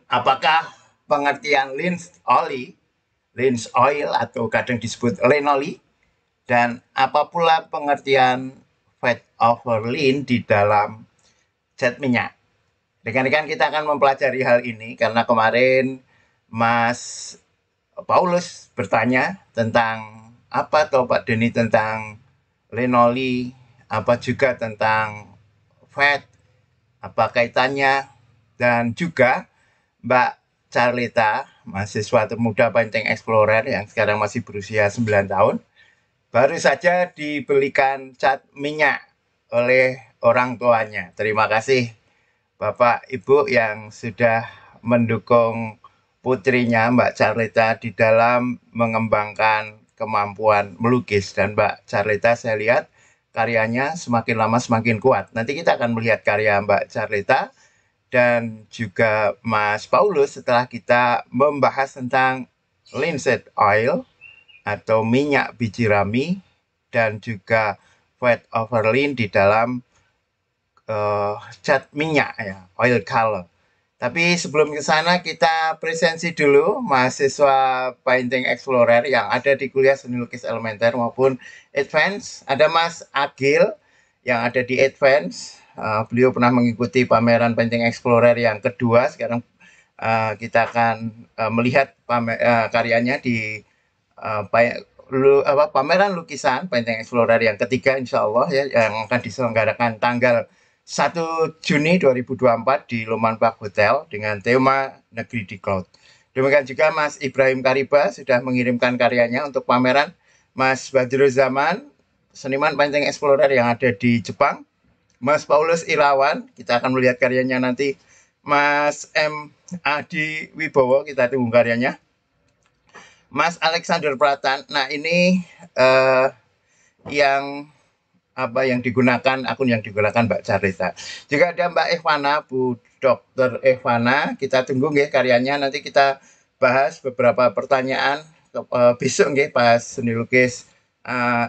Apakah pengertian linseed oil atau kadang disebut linoli, dan apa pula pengertian fat over lean di dalam zat minyak? Rekan-rekan, kita akan mempelajari hal ini karena kemarin Mas Paulus bertanya tentang apa toh Pak Denny tentang linoli, apa juga tentang fat, apa kaitannya, dan juga Mbak Charlita, mahasiswa termuda Painting Explorer yang sekarang masih berusia 9 tahun, baru saja dibelikan cat minyak oleh orang tuanya. Terima kasih Bapak Ibu yang sudah mendukung putrinya Mbak Charlita di dalam mengembangkan kemampuan melukis. Dan Mbak Charlita saya lihat karyanya semakin lama semakin kuat. Nanti kita akan melihat karya Mbak Charlita dan juga Mas Paulus setelah kita membahas tentang linseed oil atau minyak biji rami dan juga fat over lean di dalam cat minyak ya, oil color. Tapi sebelum ke sana kita presensi dulu mahasiswa Painting Explorer yang ada di kuliah seni lukis elementer maupun advance. Ada Mas Agil yang ada di advance. Beliau pernah mengikuti pameran Painting Explorer yang kedua. Sekarang kita akan melihat karyanya di pameran lukisan Painting Explorer yang ketiga insya Allah ya, yang akan diselenggarakan tanggal 1 Juni 2024 di Loman Park Hotel dengan tema Negeri di Cloud. Demikian juga Mas Ibrahim Kariba sudah mengirimkan karyanya untuk pameran. Mas Badrul Zaman, seniman Painting Explorer yang ada di Jepang. Mas Paulus Irawan, kita akan melihat karyanya nanti. Mas M. Adi Wibowo, kita tunggu karyanya. Mas Alexander Pratan, nah ini yang digunakan, akun yang digunakan Mbak Carita. Juga ada Mbak Evana, Bu Dr. Evana, kita tunggu nggih karyanya, nanti kita bahas beberapa pertanyaan besok nggih pas seni lukis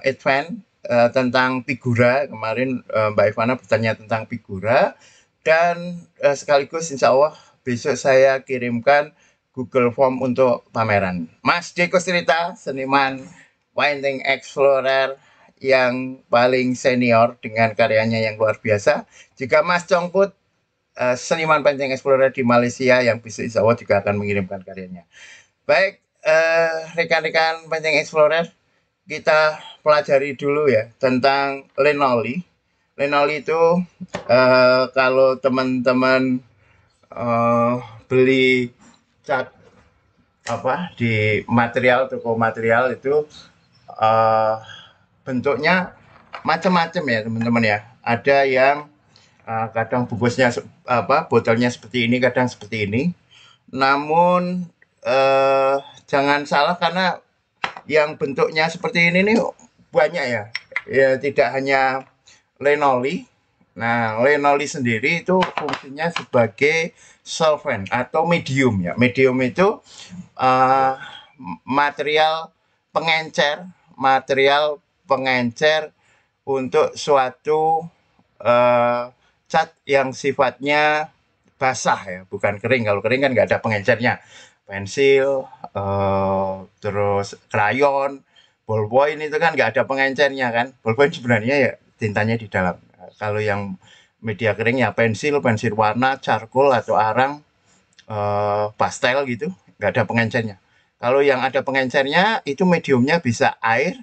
advance tentang figura. Kemarin Mbak Evana bertanya tentang figura, dan sekaligus insya Allah besok saya kirimkan Google Form untuk pameran. Mas Deko Strita, seniman Painting Explorer yang paling senior dengan karyanya yang luar biasa. Juga Mas Congput, seniman Painting Explorer di Malaysia yang besok insya Allah juga akan mengirimkan karyanya. Baik, rekan-rekan Painting Explorer, kita pelajari dulu ya tentang linoli. Linoli itu kalau teman-teman beli cat di toko material itu bentuknya macam-macam ya teman-teman ya. Ada yang kadang bungkusnya botolnya seperti ini, kadang seperti ini. Namun jangan salah karena yang bentuknya seperti ini nih banyak ya. Ya tidak hanya linoli. Nah, linoli sendiri itu fungsinya sebagai solvent atau medium ya. Medium itu material pengencer untuk suatu cat yang sifatnya basah ya, bukan kering. Kalau kering kan nggak ada pengencernya. Pensil, terus krayon, ballpoint itu kan nggak ada pengencernya kan. Ballpoint sebenarnya ya tintanya di dalam. Kalau yang media kering ya pensil warna, charcoal atau arang, pastel gitu, nggak ada pengencernya. Kalau yang ada pengencernya itu mediumnya bisa air.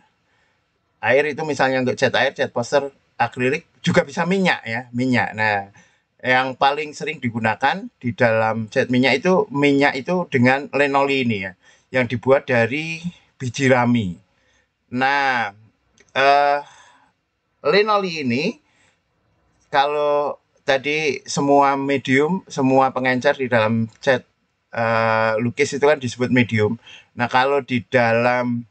Air itu misalnya untuk cat air, cat poster, akrilik, juga bisa minyak ya, minyak. Nah, yang paling sering digunakan di dalam cat minyak itu dengan linoli ini ya, yang dibuat dari biji rami. Nah, linoli ini kalau tadi semua medium, semua pengencer di dalam cat lukis itu kan disebut medium. Nah, kalau di dalam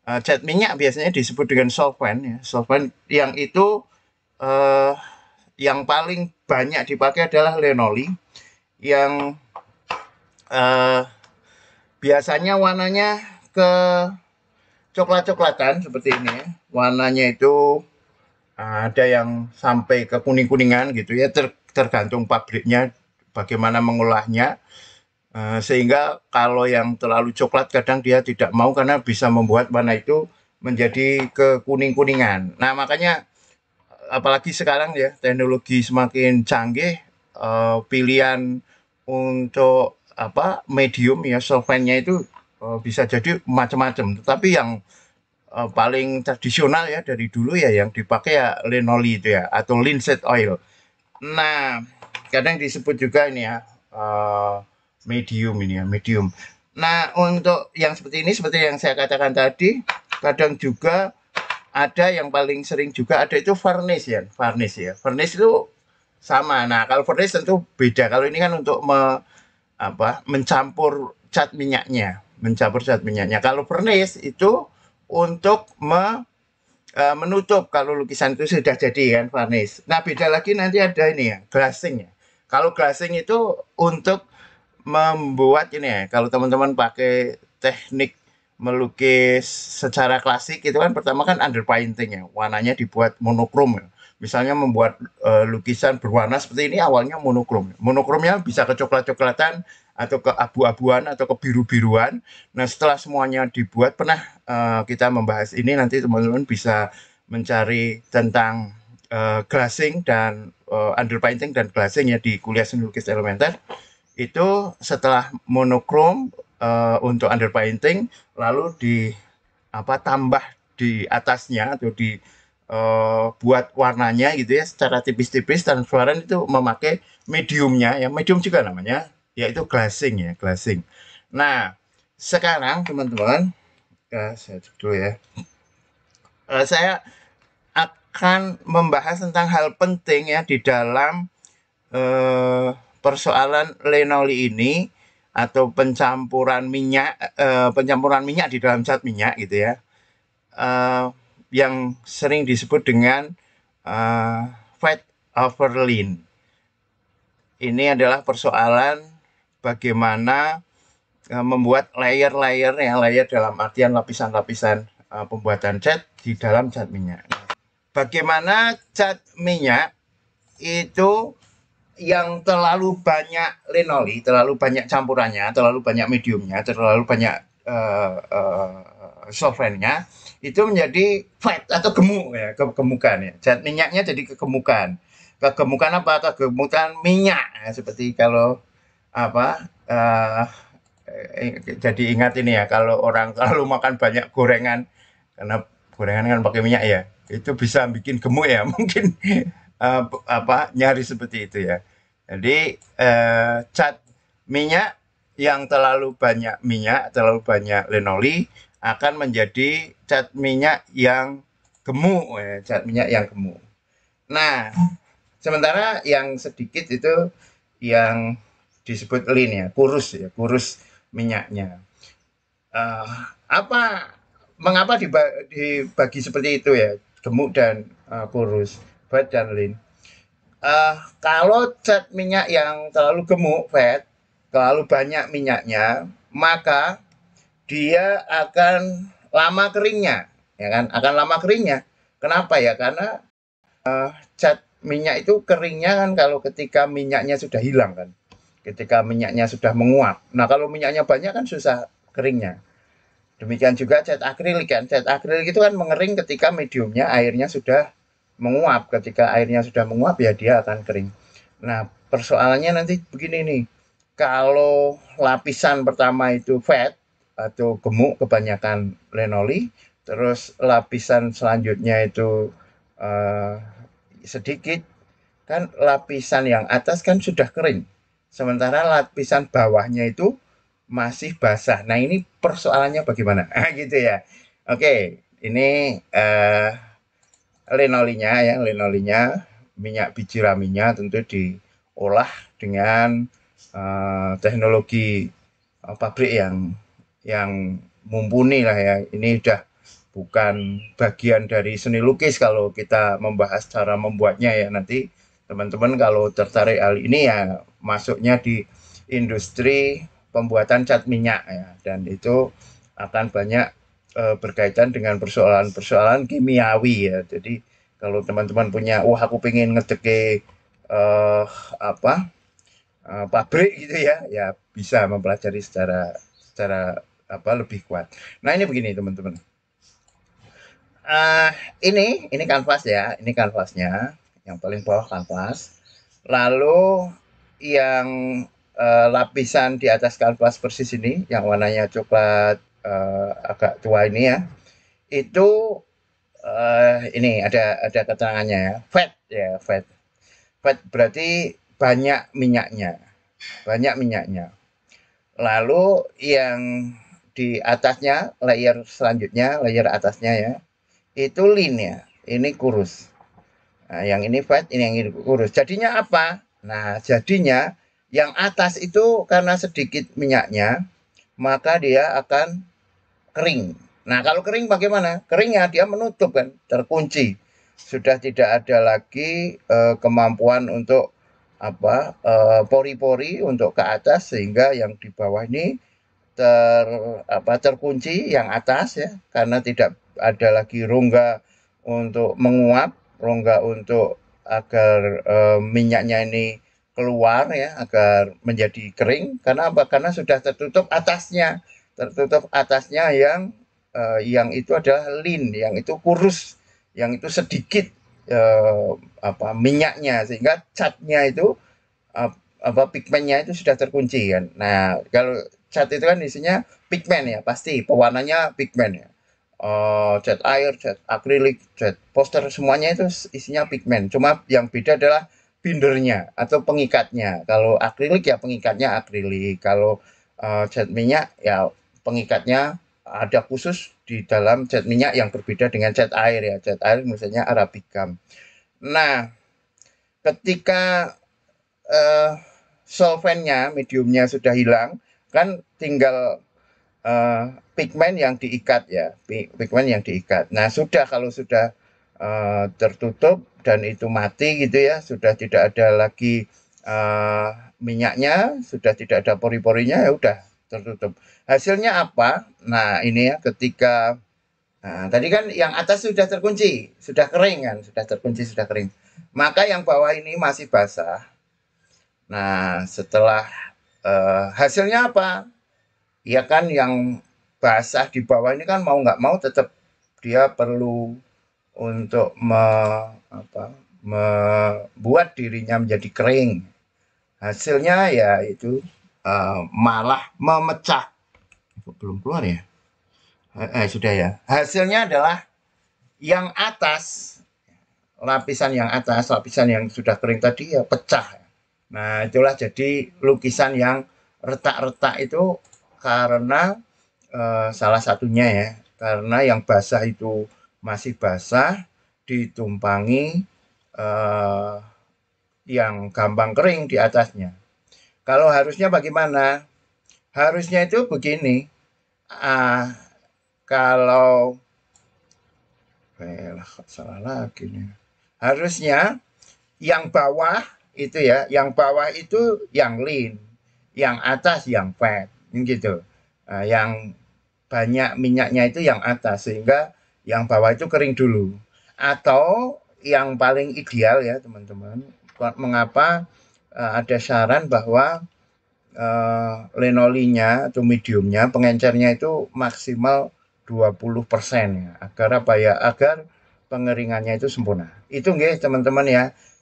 cat minyak biasanya disebut dengan solvent ya. Solvent yang itu yang paling banyak dipakai adalah linoli yang biasanya warnanya ke coklat-coklatan seperti ini ya. Warnanya itu ada yang sampai ke kuning-kuningan gitu ya, tergantung pabriknya bagaimana mengolahnya. Sehingga kalau yang terlalu coklat kadang dia tidak mau karena bisa membuat warna itu menjadi kekuning-kuningan. Nah, makanya apalagi sekarang ya teknologi semakin canggih, pilihan untuk apa medium ya solvennya itu bisa jadi macam-macam. Tetapi yang paling tradisional ya dari dulu ya yang dipakai ya linoli itu ya atau linseed oil. Nah, kadang disebut juga ini ya medium ini ya medium. Nah, untuk yang seperti ini seperti yang saya katakan tadi, kadang juga ada yang paling sering juga ada itu varnish ya, varnish ya. Varnish itu sama. Nah, kalau varnish tentu beda. Kalau ini kan untuk mencampur cat minyaknya, mencampur cat minyaknya. Kalau varnish itu untuk menutup kalau lukisan itu sudah jadi kan varnish. Nah, beda lagi nanti ada ini ya, glassing ya. Kalau glassing itu untuk membuat ini ya, kalau teman-teman pakai teknik melukis secara klasik itu kan pertama kan underpainting ya, warnanya dibuat monokrom ya. Misalnya membuat lukisan berwarna seperti ini awalnya monokrom. Monokromnya bisa kecoklat-coklatan atau ke abu-abuan atau ke biru-biruan. Nah, setelah semuanya dibuat, pernah kita membahas ini nanti teman-teman bisa mencari tentang glassing dan underpainting dan glassing ya di kuliah seni lukis elementer itu setelah monokrom untuk underpainting lalu di tambah di atasnya atau di buat warnanya gitu ya secara tipis-tipis transparan itu memakai mediumnya ya medium juga namanya yaitu glassing ya glassing. Nah sekarang teman-teman saya cek dulu ya. Saya akan membahas tentang hal penting ya di dalam persoalan lenoli ini atau pencampuran minyak di dalam cat minyak gitu ya, yang sering disebut dengan fat over lean. Ini adalah persoalan bagaimana membuat layer-layer ya, layer dalam artian lapisan-lapisan pembuatan cat di dalam cat minyak. Bagaimana cat minyak itu yang terlalu banyak linoli, terlalu banyak campurannya, terlalu banyak mediumnya, terlalu banyak solvennya, itu menjadi fat atau gemuk ya, kegemukan ya. Zat minyaknya jadi kegemukan. Kegemukan apa? Kegemukan minyak. Ya, seperti kalau apa? Jadi ingat ini ya, kalau orang kalau makan banyak gorengan, karena gorengan kan pakai minyak ya, itu bisa bikin gemuk ya, mungkin nyari seperti itu ya. Jadi cat minyak yang terlalu banyak minyak, terlalu banyak linoli akan menjadi cat minyak yang gemuk, ya, cat minyak yang gemuk. Nah, sementara yang sedikit itu yang disebut lean ya, kurus minyaknya. Uh, apa mengapa dibagi seperti itu ya, gemuk dan kurus, fat dan lean? Kalau cat minyak yang terlalu gemuk, fat, terlalu banyak minyaknya, maka dia akan lama keringnya, ya kan? Akan lama keringnya. Kenapa ya? Karena cat minyak itu keringnya kan kalau ketika minyaknya sudah hilang kan. Ketika minyaknya sudah menguap. Nah, kalau minyaknya banyak kan susah keringnya. Demikian juga cat akrilik kan. Cat akrilik itu kan mengering ketika mediumnya airnya sudah menguap. Ketika airnya sudah menguap ya dia akan kering. Nah, persoalannya nanti begini nih. Kalau lapisan pertama itu fat atau gemuk kebanyakan linoli, terus lapisan selanjutnya itu uh, sedikit, kan lapisan yang atas kan sudah kering. Sementara lapisan bawahnya itu masih basah. Nah, ini persoalannya bagaimana? Gitu ya. Oke, ini linolinya, minyak biji raminya tentu diolah dengan teknologi pabrik yang mumpuni lah ya. Ini udah bukan bagian dari seni lukis kalau kita membahas cara membuatnya ya. Nanti teman-teman kalau tertarik hal ini ya masuknya di industri pembuatan cat minyak ya, dan itu akan banyak berkaitan dengan persoalan-persoalan kimiawi ya. Jadi kalau teman-teman punya, wah aku pengen ngedeke apa pabrik gitu ya, ya bisa mempelajari secara lebih kuat. Nah, ini begini teman-teman. Uh, ini kanvas ya, ini kanvasnya, yang paling bawah kanvas. Lalu yang lapisan di atas kanvas persis ini, yang warnanya coklat agak tua ini ya, itu ini ada keterangannya ya, fat ya, fat. Fat berarti banyak minyaknya. Lalu yang di atasnya, layer selanjutnya, layer atasnya ya, itu lean ya, ini kurus. Nah, yang ini fat, ini yang ini kurus. Jadinya apa? Nah, jadinya yang atas itu karena sedikit minyaknya, maka dia akan kering. Nah, kalau kering bagaimana? Keringnya dia menutup kan, terkunci. Sudah tidak ada lagi kemampuan untuk pori-pori untuk ke atas, sehingga yang di bawah ini terkunci yang atas ya, karena tidak ada lagi rongga untuk menguap, rongga untuk agar minyaknya ini keluar ya, agar menjadi kering. Karena apa? Karena sudah tertutup atasnya yang itu adalah lean, yang itu kurus, yang itu sedikit minyaknya, sehingga catnya itu pigmennya itu sudah terkunci kan. Nah, kalau cat itu kan isinya pigmen ya, pasti pewarnanya pigmen ya. Cat air, cat akrilik, cat poster, semuanya itu isinya pigmen. Cuma yang beda adalah bindernya atau pengikatnya. Kalau akrilik ya pengikatnya akrilik. Kalau cat minyak ya pengikatnya ada khusus di dalam cat minyak yang berbeda dengan cat air ya. Cat air misalnya arabicam. Nah, ketika solvennya, mediumnya sudah hilang, kan tinggal pigmen yang diikat ya, pigmen yang diikat. Nah, kalau sudah tertutup dan itu mati gitu ya, sudah tidak ada lagi minyaknya, sudah tidak ada pori-porinya, ya udah tertutup. Hasilnya apa? Nah, ini ya, ketika tadi kan yang atas sudah terkunci, sudah kering kan, sudah terkunci, sudah kering. Maka yang bawah ini masih basah. Nah, setelah hasilnya apa? Ya kan yang basah di bawah ini kan mau nggak mau tetap dia perlu untuk membuat dirinya menjadi kering. Hasilnya ya itu malah memecah. Belum keluar ya? Sudah ya. Hasilnya adalah yang atas, lapisan yang sudah kering tadi ya pecah. Nah, itulah jadi lukisan yang retak-retak itu karena salah satunya ya, karena yang basah itu masih basah ditumpangi yang gampang kering di atasnya. Kalau harusnya bagaimana? Harusnya itu begini. Kalau salah lagi nih. Harusnya yang bawah itu ya, yang bawah itu yang lean, yang atas yang fat, gitu. Yang banyak minyaknya itu yang atas, sehingga yang bawah itu kering dulu. Atau yang paling ideal ya teman-teman, mengapa ada saran bahwa linolinya atau mediumnya, pengencernya itu maksimal 20% ya, agar apa ya, agar pengeringannya itu sempurna. Itu nggih teman-teman ya.